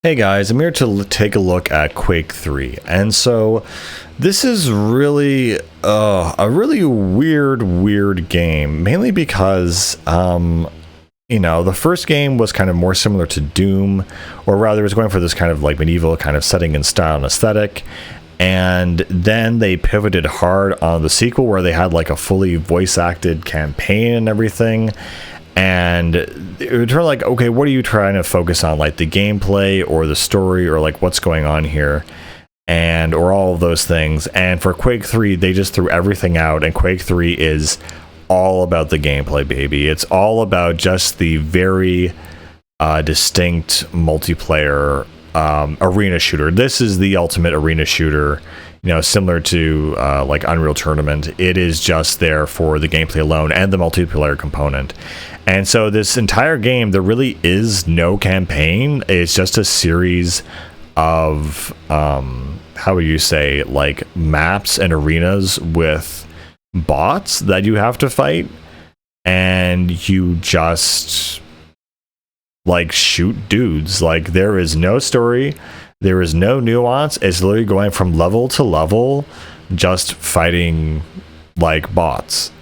Hey guys, I'm here to take a look at Quake 3. And so this is really a really weird game, mainly because the first game was kind of more similar to Doom, or rather it was going for this kind of like medieval kind of setting and style and aesthetic. And then they pivoted hard on the sequel where they had like a fully voice acted campaign and everything. And it would turn like, okay, what are you trying to focus on? Like the gameplay or the story or like what's going on here? And or all of those things. And for Quake 3, they just threw everything out, and Quake 3 is all about the gameplay, baby. It's all about just the very distinct multiplayer arena shooter. This is the ultimate arena shooter, similar to like Unreal Tournament. It is just there for the gameplay alone and the multiplayer component. And so this entire game, there really is no campaign. It's just a series of how would you say, like maps and arenas with bots that you have to fight, and you just like shoot dudes. Like there is no story, there is no nuance. It's literally going from level to level, just fighting like bots.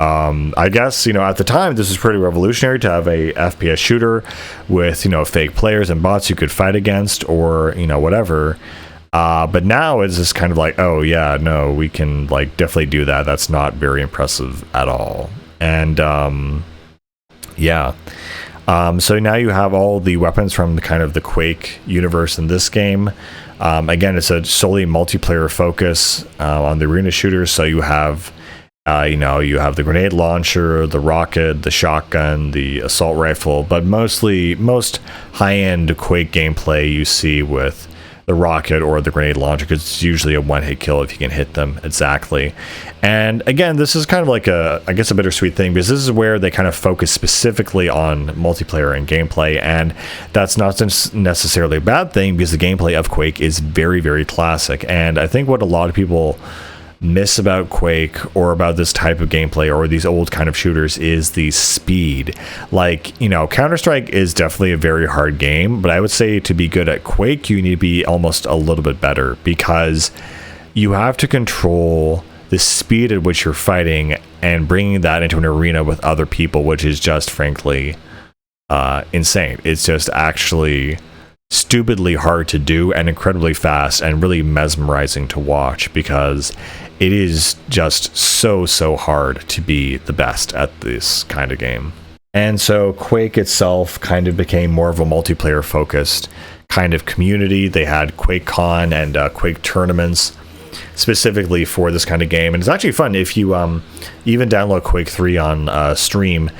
I guess, at the time, this was pretty revolutionary to have a FPS shooter with, fake players and bots you could fight against or, whatever. But now it's just kind of like, oh yeah, no, we can like definitely do that. That's not very impressive at all. And so now you have all the weapons from the Quake universe in this game. Again, it's a solely multiplayer focus on the arena shooter. So you have you have the grenade launcher, the rocket, the shotgun, the assault rifle, but most high-end Quake gameplay you see with the rocket or the grenade launcher, because it's usually a one-hit kill if you can hit them exactly. And again, this is kind of like a bittersweet thing, because this is where they kind of focus specifically on multiplayer and gameplay, and that's not necessarily a bad thing, because the gameplay of Quake is very, very classic. And I think what a lot of people miss about Quake or about this type of gameplay or these old kind of shooters is the speed. Like, Counter-Strike is definitely a very hard game, but I would say to be good at Quake, you need to be almost a little bit better, because you have to control the speed at which you're fighting and bringing that into an arena with other people, which is just frankly insane. It's just actually stupidly hard to do and incredibly fast and really mesmerizing to watch, because it is just so hard to be the best at this kind of game. And so Quake itself kind of became more of a multiplayer focused kind of community. They had QuakeCon and Quake tournaments specifically for this kind of game, and it's actually fun if you even download Quake 3 on Steam,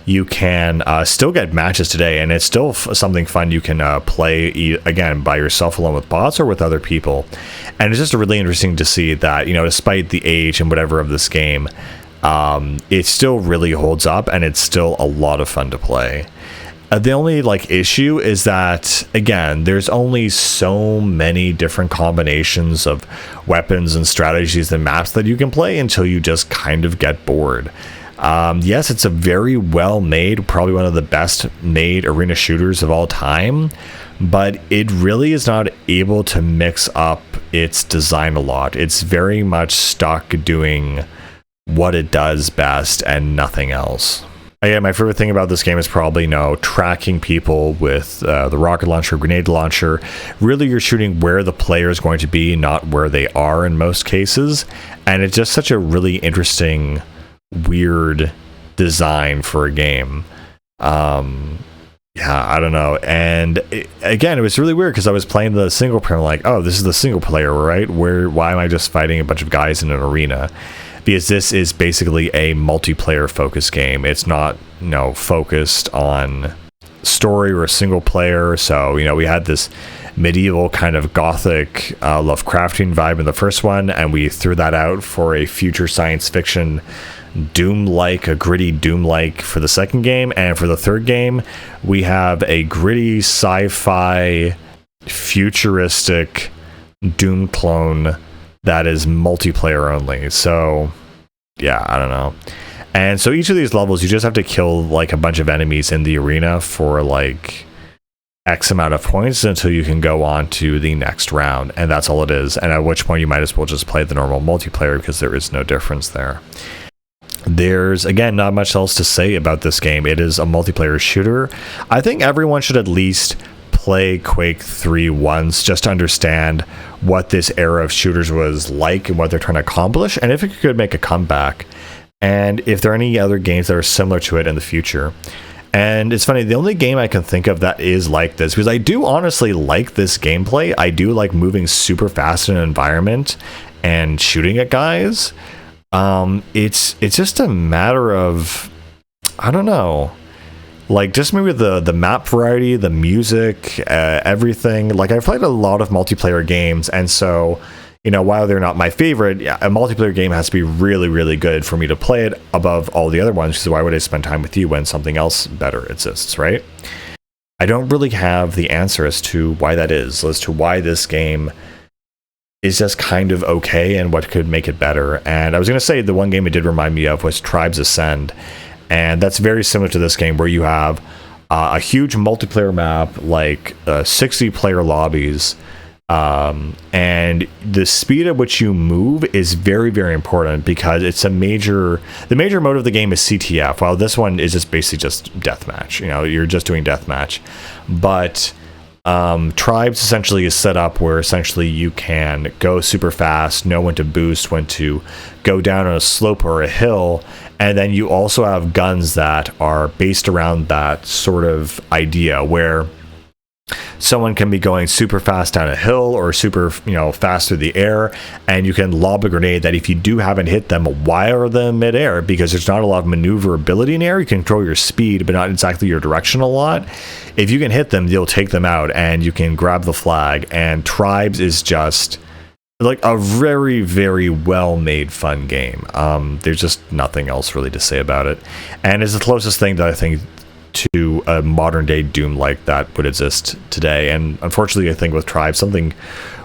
you can still get matches today, and it's still something fun you can play again by yourself alone with bots or with other people. And it's just really interesting to see that, despite the age and whatever of this game, it still really holds up, and it's still a lot of fun to play. The only issue is that, again, there's only so many different combinations of weapons and strategies and maps that you can play until you just kind of get bored. Yes, it's a very well made, probably one of the best made arena shooters of all time, but it really is not able to mix up its design a lot. It's very much stuck doing what it does best and nothing else. Again, my favorite thing about this game is probably tracking people with the rocket launcher, grenade launcher. Really, you're shooting where the player is going to be, not where they are in most cases. And it's just such a really interesting, weird design for a game. I don't know. And again, it was really weird because I was playing the single player, like, oh, this is the single player, right? Why am I just fighting a bunch of guys in an arena? Because this is basically a multiplayer focused game. It's not, focused on story or a single player. So, we had this medieval kind of gothic Lovecraftian vibe in the first one, and we threw that out for a future science fiction Doom-like, a gritty Doom-like for the second game. And for the third game, we have a gritty sci-fi futuristic Doom clone that is multiplayer only. So yeah, I don't know. And so each of these levels, you just have to kill a bunch of enemies in the arena for X amount of points until you can go on to the next round, and that's all it is. And at which point you might as well just play the normal multiplayer because there is no difference there. There's, again, not much else to say about this game. It is a multiplayer shooter. I think everyone should at least play Quake 3 once just to understand what this era of shooters was like and what they're trying to accomplish, and if it could make a comeback, and if there are any other games that are similar to it in the future. And it's funny, the only game I can think of that is like this, because I do honestly like this gameplay. I do like moving super fast in an environment and shooting at guys. It's just a matter of, I don't know, like just maybe the map variety, the music, everything. Like I've played a lot of multiplayer games, and so, you know, while they're not my favorite, a multiplayer game has to be really, really good for me to play it above all the other ones, because why would I spend time with you when something else better exists, right? I don't really have the answer as to why that is, as to why this game is just kind of okay and what could make it better. And I was going to say the one game it did remind me of was Tribes Ascend, and that's very similar to this game, where you have a huge multiplayer map, like 60 player lobbies, and the speed at which you move is very, very important, because it's the major mode of the game is CTF, while this one is just basically just deathmatch. You know, you're just doing deathmatch. But Tribes essentially is set up where essentially you can go super fast, know when to boost, when to go down on a slope or a hill, and then you also have guns that are based around that sort of idea, where someone can be going super fast down a hill or super, you know, fast through the air, and you can lob a grenade that if you do happen to hit them, wire them midair, because there's not a lot of maneuverability in air. You can control your speed, but not exactly your direction a lot. If you can hit them, you'll take them out, and you can grab the flag. And Tribes is just like a very, very well-made, fun game. There's just nothing else really to say about it, and it's the closest thing that I think to a modern day Doom like that would exist today. And unfortunately, I think with Tribes, something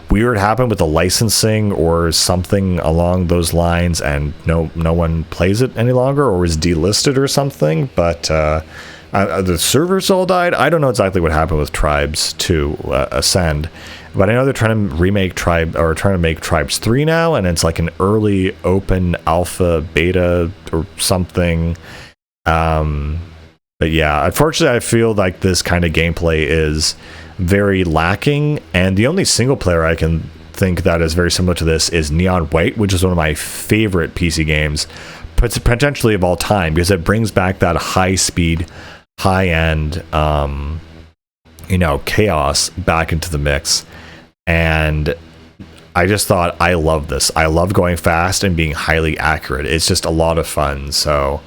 weird happened with the licensing or something along those lines, and no one plays it any longer, or was delisted or something. But the servers all died. I don't know exactly what happened with Tribes 2 Ascend, but I know they're trying to remake trying to make Tribes 3 now, and it's like an early open alpha beta or something. But yeah, unfortunately, I feel like this kind of gameplay is very lacking, and the only single player I can think that is very similar to this is Neon White, which is one of my favorite PC games, potentially of all time, because it brings back that high-speed, high-end, you know, chaos back into the mix. And I just thought, I love this. I love going fast and being highly accurate. It's just a lot of fun. So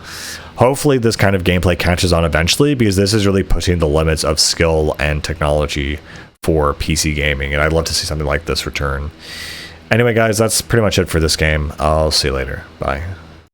hopefully this kind of gameplay catches on eventually, because this is really pushing the limits of skill and technology for PC gaming, and I'd love to see something like this return. Anyway, guys, that's pretty much it for this game. I'll see you later. Bye.